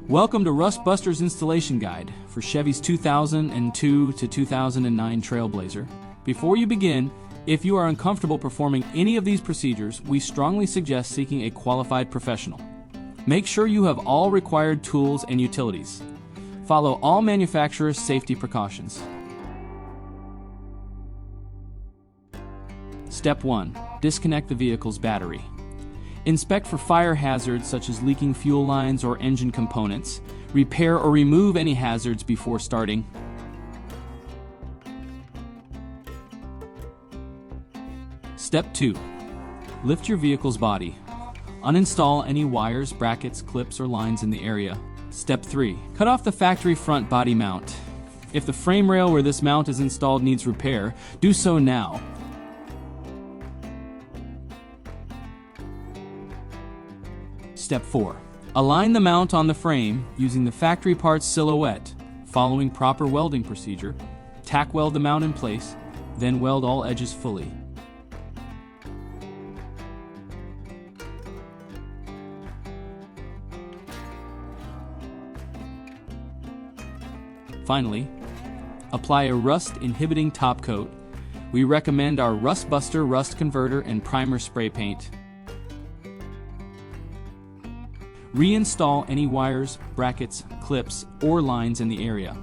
Welcome to Rust Buster's installation guide for Chevy's 2002 to 2009 Trailblazer. Before you begin, if you are uncomfortable performing any of these procedures, we strongly suggest seeking a qualified professional. Make sure you have all required tools and utilities. Follow all manufacturer's safety precautions. Step 1. Disconnect the vehicle's battery. Inspect for fire hazards such as leaking fuel lines or engine components. Repair or remove any hazards before starting. Step 2. Lift your vehicle's body. Uninstall any wires, brackets, clips, or lines in the area. Step 3. Cut off the factory front body mount. If the frame rail where this mount is installed needs repair, do so now. Step 4. Align the mount on the frame using the factory parts silhouette. Following proper welding procedure, tack weld the mount in place, then weld all edges fully. Finally, apply a rust-inhibiting top coat. We recommend our Rust Buster Rust Converter and Primer Spray Paint. Reinstall any wires, brackets, clips, or lines in the area.